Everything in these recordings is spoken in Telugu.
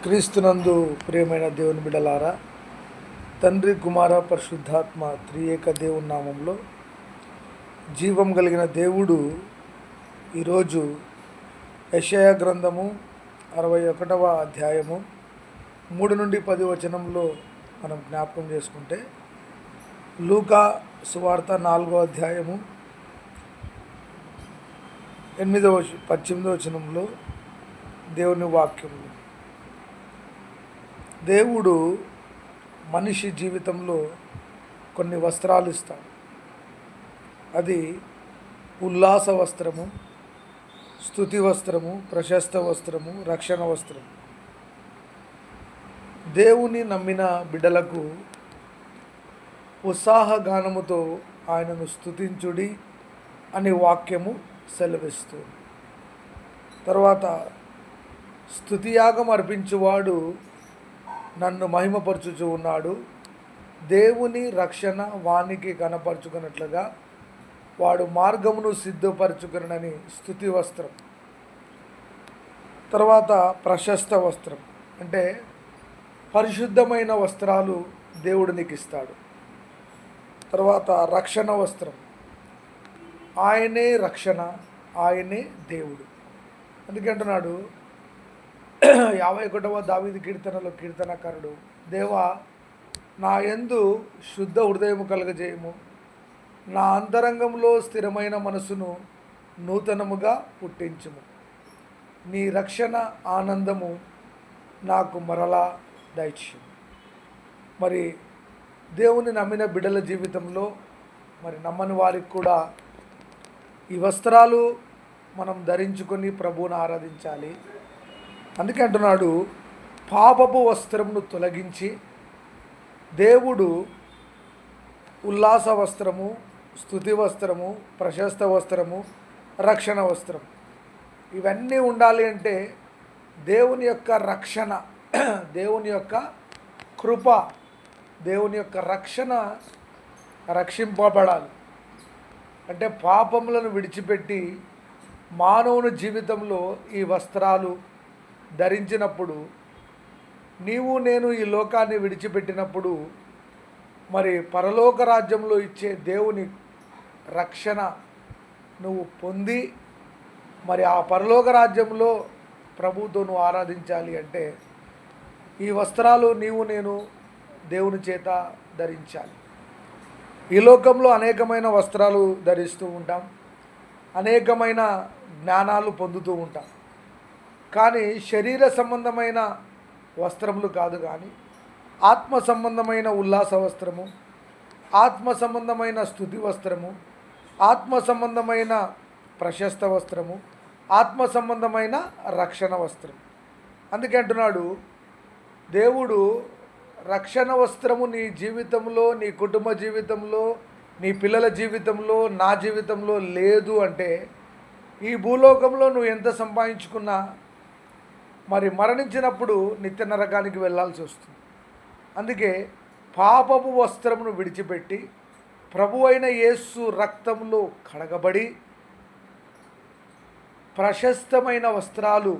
క్రీస్తునందు ప్రియమైన దేవుని బిడ్డలారా, తండ్రి కుమార పరిశుద్ధాత్మ త్రియేక దేవుని నామంలో జీవం కలిగిన దేవుడు ఈరోజు యెషయా గ్రంథము 61వ అధ్యాయము 3 నుండి 10 వచనంలో మనం జ్ఞాపకం చేసుకుంటే, లూకా సువార్త 4వ అధ్యాయము 18వ వచనంలో దేవుని వాక్యములు. దేవుడు మనిషి జీవితంలో కొన్ని వస్త్రాలు ఇస్తాడు. అది ఉల్లాస వస్త్రము, స్తుతి వస్త్రము, ప్రశస్త వస్త్రము, రక్షణ వస్త్రము. దేవుని నమ్మిన బిడ్డలకు ఉత్సాహగానముతో ఆయనను స్తుతించుడి అని వాక్యము సెలవిస్తుంది. తర్వాత, స్తుతియాగం అర్పించువాడు నన్ను మహిమపరచుచు ఉన్నాడు, దేవుని రక్షణ వానికి కనపరుచుకున్నట్లుగా వాడు మార్గమును సిద్ధపరచుకునని స్తుతి వస్త్రం. తర్వాత ప్రశస్త వస్త్రం అంటే పరిశుద్ధమైన వస్త్రాలు దేవుడు నీకు ఇస్తాడు. తర్వాత రక్షణ వస్త్రం, ఆయనే రక్షణ, ఆయనే దేవుడు. అందుకే అంటున్నాడు 51వ దావీదు కీర్తనలో కీర్తనకారుడు, దేవా నా యందు శుద్ధ హృదయము కలుగజేయము, నా అంతరంగంలో స్థిరమైన మనసును నూతనముగా పుట్టించుము, నీ రక్షణ ఆనందము నాకు మరలా దయచేయము. మరి దేవుని నమ్మిన బిడ్డల జీవితంలో, మరి నమ్మని వారికి కూడా ఈ వస్త్రాలు మనం ధరించుకొని ప్రభువును ఆరాధించాలి. అందుకే అంటున్నాడు, పాపపు వస్త్రమును తొలగించి దేవుడు ఉల్లాస వస్త్రము, స్తుతి వస్త్రము, ప్రశస్త వస్త్రము, రక్షణ వస్త్రం ఇవన్నీ ఉండాలి అంటే దేవుని యొక్క రక్షణ, దేవుని యొక్క కృప, దేవుని యొక్క రక్షణ రక్షింపబడాలి. అంటే పాపములను విడిచిపెట్టి మానవుని జీవితంలో ఈ వస్త్రాలు ధరించినప్పుడు, నీవు నేను ఈ లోకాన్ని విడిచిపెట్టినప్పుడు, మరి పరలోక రాజ్యంలో ఇచ్చే దేవుని రక్షణ నువ్వు పొంది, మరి ఆ పరలోక రాజ్యంలో ప్రభువుతో నువ్వు ఆరాధించాలి అంటే ఈ వస్త్రాలు నీవు నేను దేవుని చేత ధరించాలి. ఈ లోకంలో అనేకమైన వస్త్రాలు ధరిస్తూ ఉంటాం, అనేకమైన జ్ఞానాలు పొందుతూ ఉంటాం. కానీ శరీర సంబంధమైన వస్త్రములు కాదు, కానీ ఆత్మ సంబంధమైన ఉల్లాస వస్త్రము, ఆత్మ సంబంధమైన స్తుతి వస్త్రము, ఆత్మ సంబంధమైన ప్రశస్త వస్త్రము, ఆత్మ సంబంధమైన రక్షణ వస్త్రం. అందుకే అంటున్నాడు దేవుడు, రక్షణ వస్త్రము నీ జీవితంలో, నీ కుటుంబ జీవితంలో, నీ పిల్లల జీవితంలో, నా జీవితంలో లేదు అంటే ఈ భూలోకంలో నువ్వు ఎంత సంపాదించుకున్నా మరి మరణించినప్పుడు నిత్య నరకానికి వెళ్ళాల్సి వస్తుంది. అందుకే పాపపు వస్త్రమును విడిచిపెట్టి ప్రభు అయిన యేసు రక్తంలో కడగబడి ప్రశస్తమైన వస్త్రాలు,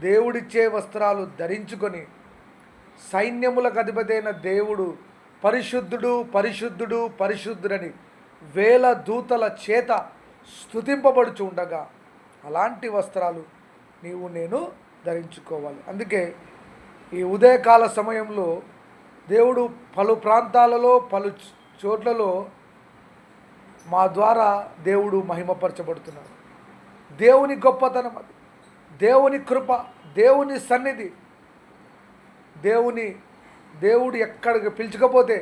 దేవుడిచ్చే వస్త్రాలు ధరించుకొని సైన్యములకు అధిపతైన దేవుడు పరిశుద్ధుడు, పరిశుద్ధుడు, పరిశుద్ధుడని వేల దూతల చేత స్తుతింపబడుచు ఉండగా అలాంటి వస్త్రాలు నీవు నేను ధరించుకోవాలి. అందుకే ఈ ఉదయకాల సమయంలో దేవుడు పలు ప్రాంతాలలో, పలు చోట్లలో మా ద్వారా దేవుడు మహిమపరచబడుతున్నాడు. దేవుని గొప్పతనం అది, దేవుని కృప, దేవుని సన్నిధి. దేవుడు ఎక్కడికి పిలుచుకపోతే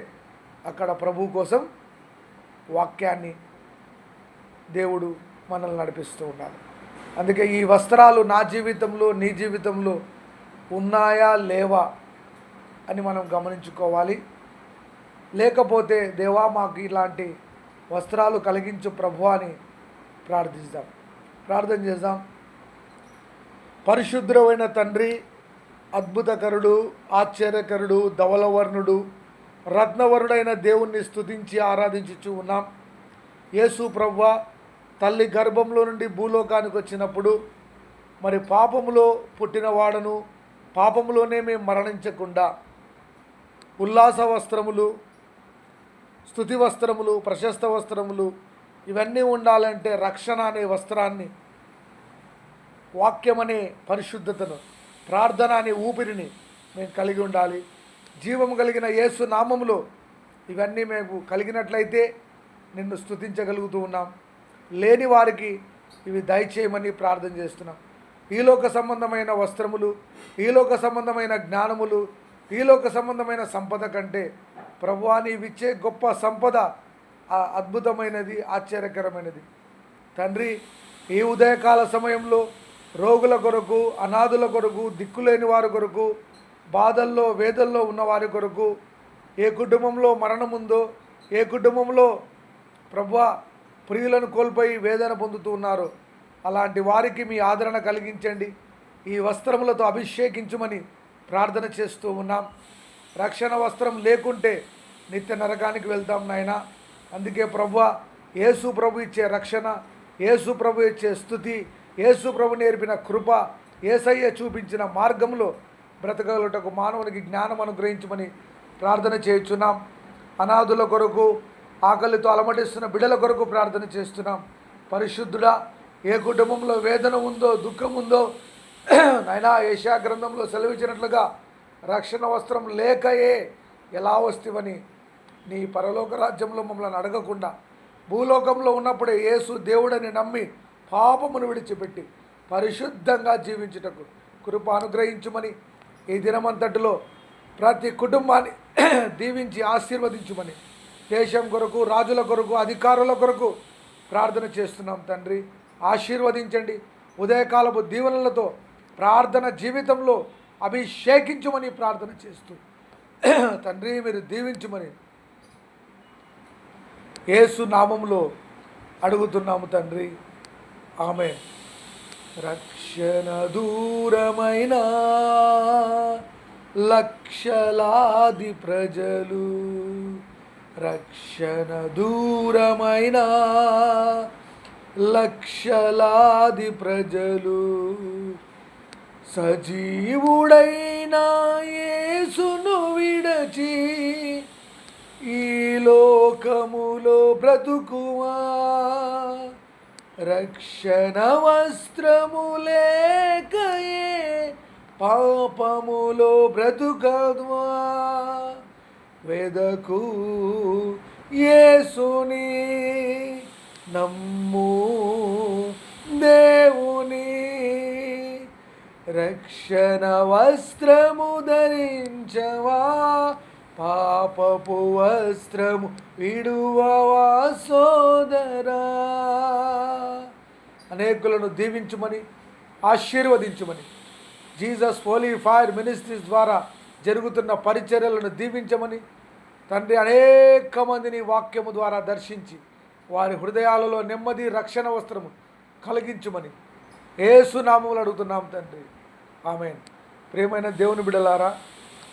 అక్కడ ప్రభు కోసం వాక్యాన్ని దేవుడు మనల్ని నడిపిస్తూ ఉన్నాడు. అందుకే ఈ వస్త్రాలు నా జీవితంలో, నీ జీవితంలో ఉన్నాయా లేవా అని మనం గమనించుకోవాలి. లేకపోతే దేవా మాకు ఇలాంటి వస్త్రాలు కలిగించు ప్రభు అని ప్రార్థన చేద్దాం. పరిశుద్ధమైన తండ్రి, అద్భుతకరుడు, ఆశ్చర్యకరుడు, ధవలవర్ణుడు, రత్నవరుడైన దేవుణ్ణి స్తుతించి ఆరాధించుచూ ఉన్నాం. యేసు ప్రభువా, తల్లి గర్భంలో నుండి భూలోకానికి వచ్చినప్పుడు మరి పాపములో పుట్టినవాడను, పాపములోనే మేము మరణించకుండా ఉల్లాస వస్త్రములు, స్తుతి వస్త్రములు, ప్రశస్త వస్త్రములు ఇవన్నీ ఉండాలంటే రక్షణ అనే వస్త్రాన్ని, వాక్యం అనే పరిశుద్ధతను, ప్రార్థన అనే ఊపిరిని మేము కలిగి ఉండాలి. జీవము కలిగిన యేసు నామములో ఇవన్నీ మేము కలిగినట్లయితే నిన్ను స్తుతించగలుగుతూ ఉన్నాం. లేని వారికి ఇవి దయచేయమని ప్రార్థన చేస్తున్నాం. ఈలోక సంబంధమైన వస్త్రములు, ఈలోక సంబంధమైన జ్ఞానములు, ఈలోక సంబంధమైన సంపద కంటే ప్రభువా నీవిచ్చే గొప్ప సంపద అద్భుతమైనది, ఆశ్చర్యకరమైనది. తండ్రి, ఈ ఉదయకాల సమయంలో రోగుల కొరకు, అనాథుల కొరకు, దిక్కులేని వారి కొరకు, బాధల్లో వేదల్లో ఉన్న వారి కొరకు, ఏ కుటుంబంలో మరణం ఉందో, ఏ కుటుంబంలో ప్రభువా ప్రియులను కోల్పోయి వేదన పొందుతూ ఉన్నారో అలాంటి వారికి మీ ఆదరణ కలిగించండి. ఈ వస్త్రములతో అభిషేకించుమని ప్రార్థన చేస్తూ ఉన్నాం. రక్షణ వస్త్రం లేకుంటే నిత్య నరకానికి వెళ్తాం నాయన. అందుకే ప్రభువా యేసు ప్రభు ఇచ్చే రక్షణ, యేసు ప్రభు ఇచ్చే స్తుతి, యేసు ప్రభు నేర్పిన కృప, యేసయ్య చూపించిన మార్గంలో బ్రతకగలుటకు మానవునికి జ్ఞానం అనుగ్రహించమని ప్రార్థన చేయుచున్నాం. అనాథుల కొరకు, ఆకలితో అలమటిస్తున్న బిడ్డల కొరకు ప్రార్థన చేస్తున్నాం. పరిశుద్ధుడా, ఏ కుటుంబంలో వేదన ఉందో, దుఃఖం ఉందో నాయనా, యెషయా గ్రంథంలో సెలవిచ్చినట్లుగా రక్షణ వస్త్రం లేకయే ఎలా వస్తేవని నీ పరలోక రాజ్యంలో మమ్మల్ని అడగకుండా భూలోకంలో ఉన్నప్పుడే యేసు దేవుడని నమ్మి పాపమును విడిచిపెట్టి పరిశుద్ధంగా జీవించుటకు కృప అనుగ్రహించుమని, ఈ దినమంతటిలో ప్రతి కుటుంబాన్ని దీవించి ఆశీర్వదించుమని, దేశం కొరకు, రాజుల కొరకు, అధికారుల కొరకు ప్రార్థన చేస్తున్నాం. తండ్రి, ఆశీర్వదించండి. ఉదయకాలపు దీవెనలతో ప్రార్థన జీవితంలో అభిషేకించుమని ప్రార్థన చేస్తూ తండ్రి మీరు దీవించుమని యేసు నామములో అడుగుతున్నాము తండ్రి, ఆమేన్. రక్షణ దూరమైన లక్షలాది ప్రజలు, రక్షణ దూరమైన లక్షలాది ప్రజలు సజీవుడైన యేసును విడచి ఈ లోకములో బ్రతుకువా, రక్షణ వస్త్రము లేకయే పాపములో బ్రతుకద్వా, వెదకు యేసుని నమ్ము దేవుని, రక్షణ వస్త్రము ధరించవా, పాపపు వస్త్రము విడువవా సోదరా. అనేకులను దీవించుమని, ఆశీర్వదించుమని, జీసస్ హోలీ ఫైర్ మినిస్ట్రీస్ ద్వారా జరుగుతున్న పరిచర్యలను దీవించమని తండ్రి, అనేక మందిని వాక్యము ద్వారా దర్శించి వారి హృదయాలలో నెమ్మది, రక్షణ వస్త్రము కలిగించుమని యేసు నామములో అడుగుతున్నాం తండ్రి, ఆమేన్. ప్రియమైన దేవుని బిడ్డలారా,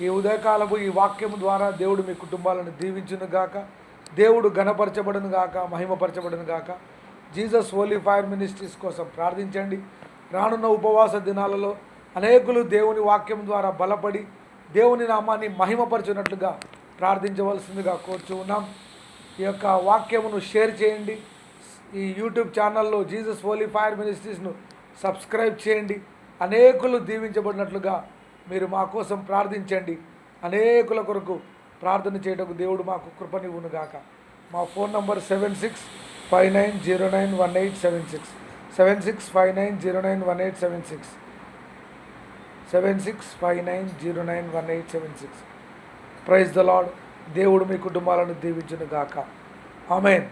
ఈ ఉదయకాలపు ఈ వాక్యము ద్వారా దేవుడు మీ కుటుంబాలను దీవించును గాక, దేవుడు ఘనపరచబడును గాక, మహిమపరచబడును గాక. జీసస్ హోలీ ఫైర్ మినిస్ట్రీస్ కోసం ప్రార్థించండి. రానున్న ఉపవాస దినాలలో అనేకులు దేవుని వాక్యం ద్వారా బలపడి దేవుని నామాన్ని మహిమపరచున్నట్లుగా ప్రార్థించవలసిందిగా కోరుచూ ఉన్నాం. ఈ యొక్క వాక్యమును షేర్ చేయండి. ఈ యూట్యూబ్ ఛానల్లో జీసస్ హోలీ ఫైర్ మినిస్ట్రీస్ను సబ్స్క్రైబ్ చేయండి. అనేకులు దీవించబడినట్లుగా మీరు మా కోసం ప్రార్థించండి. అనేకుల కొరకు ప్రార్థన చేయటకు దేవుడు మాకు కృపనివ్వును గాక. మా phone number 7659091876, 7659091876, 7659091876. Praise the lord. దేవుడు మీ కుటుంబాలను దీవించును గాక. ఆమేన్.